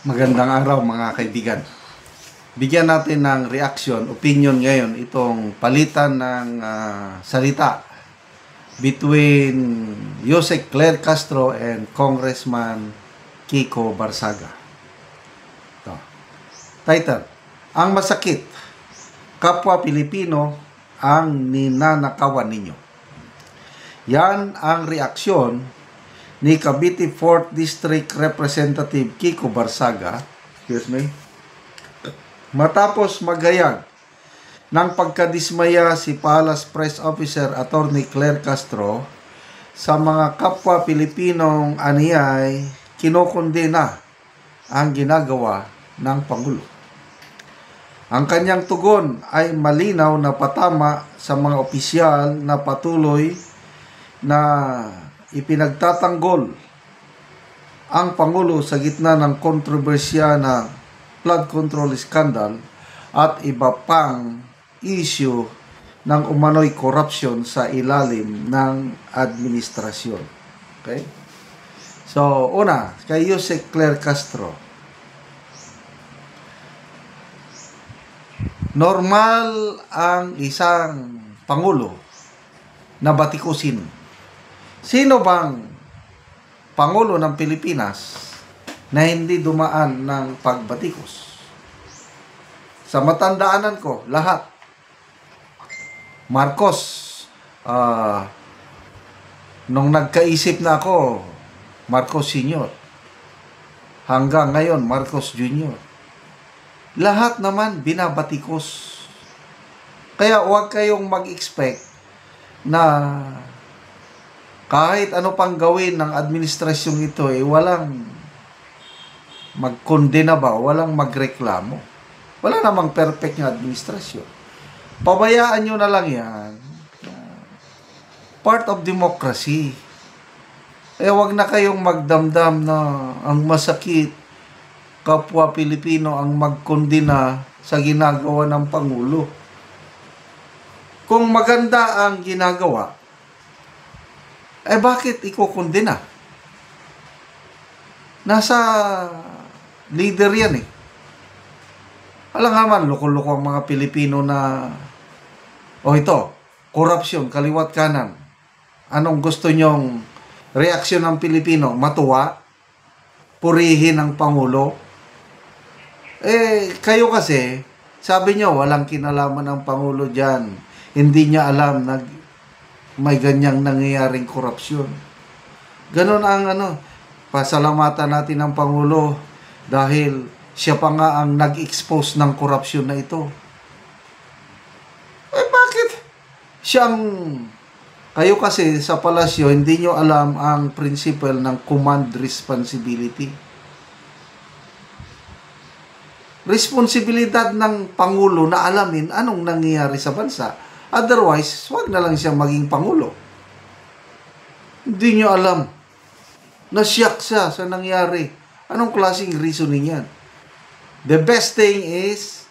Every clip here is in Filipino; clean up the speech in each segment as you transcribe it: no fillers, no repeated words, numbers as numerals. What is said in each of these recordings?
Magandang araw mga kaibigan. Bigyan natin ng reaction, opinion ngayon itong palitan ng salita between Jose Claire Castro and Congressman Kiko Barsaga. Ito. Title, ang masakit, kapwa Pilipino ang ninanakawan ninyo. Yan ang reaksyon ni Cavite 4th District Representative Kiko Barsaga, matapos maghayag ng pagkadismaya si Palace Press Officer Attorney Claire Castro sa mga kapwa Pilipinong aniyay kinokondena ang ginagawa ng Pangulo. Ang kanyang tugon ay malinaw na patama sa mga opisyal na patuloy na ipinagtatanggol ang Pangulo sa gitna ng kontrobersya na flood control scandal at iba pang issue ng umano'y corruption sa ilalim ng administrasyon. Okay? So, una, kay Jose Claire Castro. Normal ang isang Pangulo na batikusin. Sino bang Pangulo ng Pilipinas na hindi dumaan ng pagbatikos? Sa matandaanan ko, lahat. Marcos, nung nagkaisip na ako, Marcos Sr. Hanggang ngayon, Marcos Jr. Lahat naman binabatikos. Kaya huwag kayong mag-expect na kahit ano pang gawin ng administrasyong ito, walang magkondena ba, walang magreklamo. Wala namang perfect na administrasyon. Pabayaan nyo na lang yan. Part of democracy. Wag na kayong magdamdam na ang masakit, kapwa Pilipino ang magkondena sa ginagawa ng Pangulo. Kung maganda ang ginagawa, bakit ikukundina? Nasa leader yan eh. Alam naman, loko-loko ang mga Pilipino na, ito, korupsyon, kaliwat kanan. Anong gusto nyong reaksyon ng Pilipino? Matuwa? Purihin ang Pangulo? Kayo kasi, sabi nyo, walang kinalaman ng Pangulo dyan. Hindi niya alam na may ganyang nangyayaring korupsyon. Ganon ang pasalamatan natin ng Pangulo dahil siya pa nga ang nag-expose ng korupsyon na ito. Bakit? Kayo kasi sa palasyo, hindi nyo alam ang principle ng command responsibility. Responsibilidad ng Pangulo na alamin anong nangyayari sa bansa. Otherwise, wag na lang siya maging Pangulo. Hindi nyo alam. Nasyak siya sa nangyari. Anong klaseng reasoning yan? The best thing is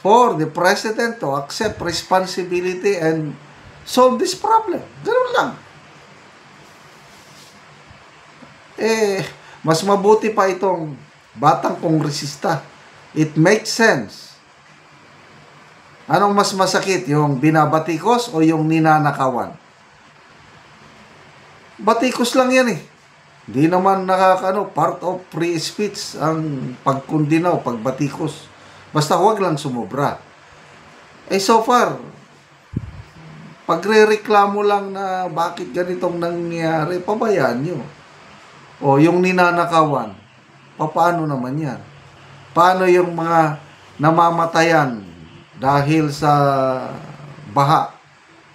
for the President to accept responsibility and solve this problem. Ganun lang. Mas mabuti pa itong batang kongresista. It makes sense. Anong mas masakit? Yung binabatikos o yung ninanakawan? Batikos lang yan eh. Hindi naman part of free speech ang pagkundina o pagbatikos. Basta huwag lang sumobra. So far, pagre-reklamo lang na bakit ganitong nangyari, pabayaan nyo. O yung ninanakawan, paano naman yan? Paano yung mga namamatayan dahil sa baha?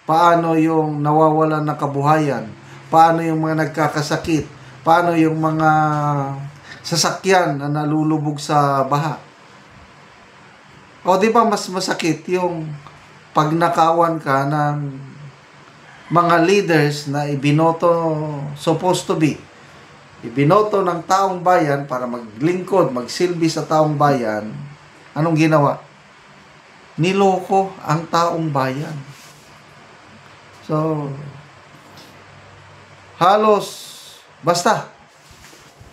Paano yung nawawalan ng kabuhayan? Paano yung mga nagkakasakit? Paano yung mga sasakyan na nalulubog sa baha? O di ba mas masakit yung pagnakawan ka ng mga leaders na ibinoto, supposed to be, ibinoto ng taong bayan para maglingkod, magsilbi sa taong bayan. Anong ginawa? Niloko ang taong bayan. So, halos, basta,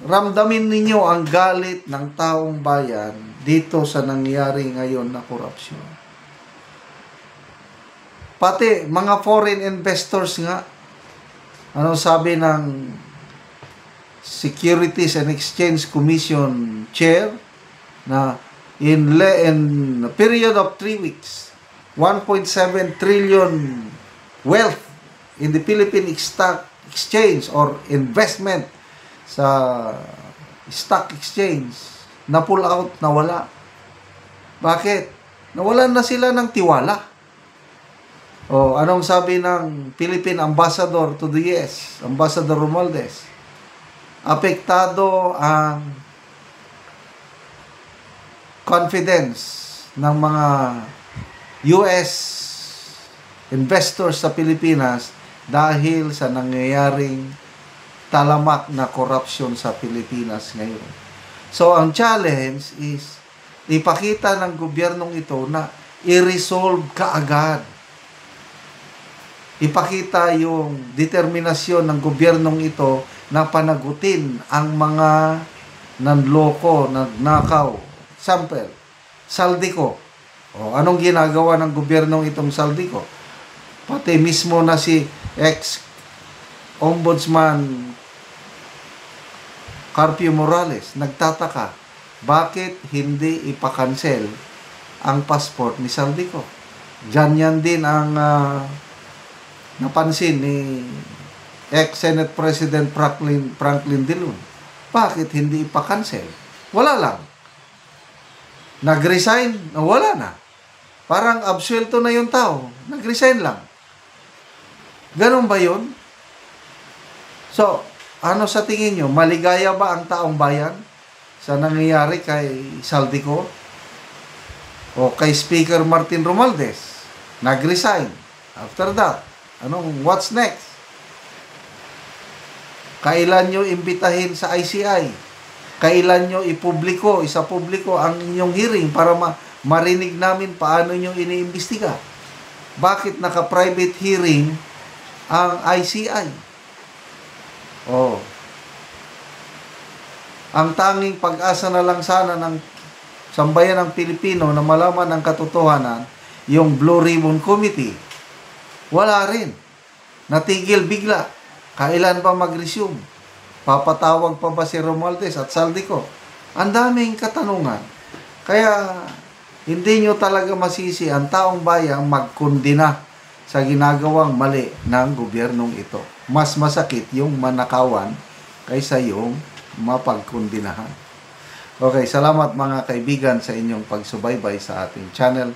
ramdamin ninyo ang galit ng taong bayan dito sa nangyari ngayon na korupsyon. Pati mga foreign investors nga, ano sabi ng Securities and Exchange Commission Chair, na in a period of 3 weeks, 1.7 trillion wealth in the Philippine Stock Exchange or investment sa stock exchange na pull out, nawala. Bakit? Nawalan na sila ng tiwala. O anong sabi ng Philippine Ambassador to the US, Ambassador Romualdez? Apektado ang confidence ng mga US investors sa Pilipinas dahil sa nangyayaring talamak na korupsyon sa Pilipinas ngayon. So, ang challenge is ipakita ng gobyernong ito na i-resolve kaagad. Ipakita yung determinasyon ng gobyernong ito na panagutin ang mga nanloko, nagnakaw. Sample, Saldico. O, anong ginagawa ng gobyernong itong Saldico? Pati mismo na si ex-ombudsman Carpio Morales nagtataka, bakit hindi ipakancel ang passport ni Saldico? Yan din ang napansin ni ex-Senate President Franklin Dillon. Bakit hindi ipakancel? Wala lang. Nag-resign, wala na. Parang absuelto na yung tao. Nag-resign lang. Ganun ba yun? So, ano sa tingin nyo? Maligaya ba ang taong bayan sa nangyayari kay Saldico? O kay Speaker Martin Romualdez? Nag-resign. After that, what's next? Kailan nyo imbitahin sa ICI? Kailan nyo isapubliko ang inyong hearing para marinig namin paano nyo iniimbestiga? Bakit naka-private hearing ang ICI? Ang tanging pag-asa na lang sana ng sambayan ng Pilipino na malaman ang katotohanan, yung Blue Ribbon Committee. Wala rin. Natigil bigla. Kailan pa mag-resume? Papatawag pa ba si Romualdez at Saldico? Ang daming katanungan. Kaya, hindi nyo talaga masisi ang taong bayang magkundina sa ginagawang mali ng gobyernong ito. Mas masakit yung manakawan kaysa yung mapagkundinahan. Okay, salamat mga kaibigan sa inyong pagsubaybay sa ating channel.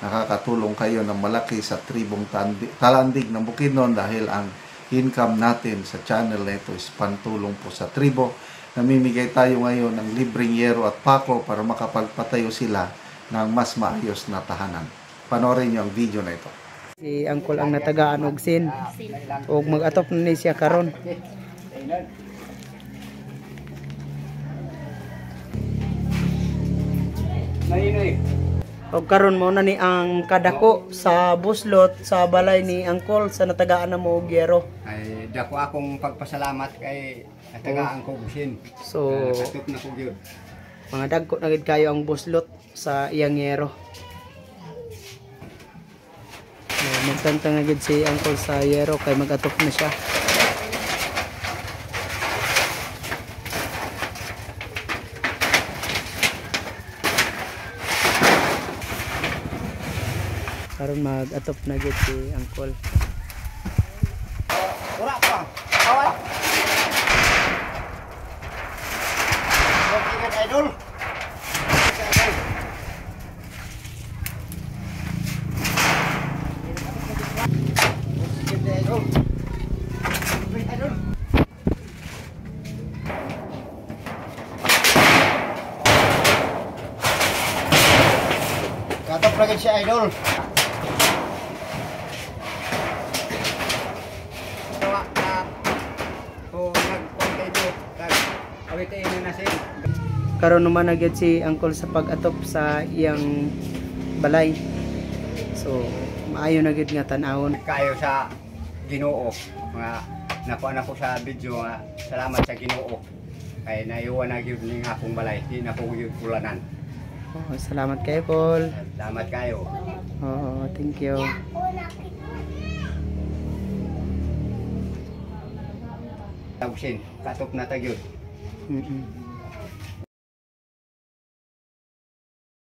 Nakakatulong kayo ng malaki sa tribong Talandig ng Bukidnon dahil ang income natin sa channel na ito is pantulong po sa tribo. Namimigay tayo ngayon ng libreng yero at pako para makapagpatayo sila ng mas maayos na tahanan. Panoorin niyo ang video na ito. Si Angkol ang natagaan og sin og mag-atop na ni siya karon. Og karon mo na ni ang kadako sa buslot sa balay ni Angkol sa natagaan na mo og yero. Ay dako akong pagpasalamat kay natagaan ko sin. So nakatup na ko gyud. Mga dagko na gid kayo ang buslot sa iyang yero. Magtantang agad si Angkol sa yero kay mag-atop na siya. Karon mag-atop na agad si Angkol. Ora pa. Awat. Okay, idol. Katap lagi si idol. Tawa na. Oh, nag-okay do. Awitain na sin. Karon naman agad si Angkol sa pag-atop sa iyang balay. So maayo na gid nga tan-awon Kayo sa Ginoo. Mga nakuha na ko sa video nga salamat sa Ginoo. Kay naiwan na gyud ning akong balay, di na ko gyud kulanan. Oh, salamat kayo, Col. Salamat kayo. Oo, thank you. Tawsin, katop na tagyod. Mm-mm.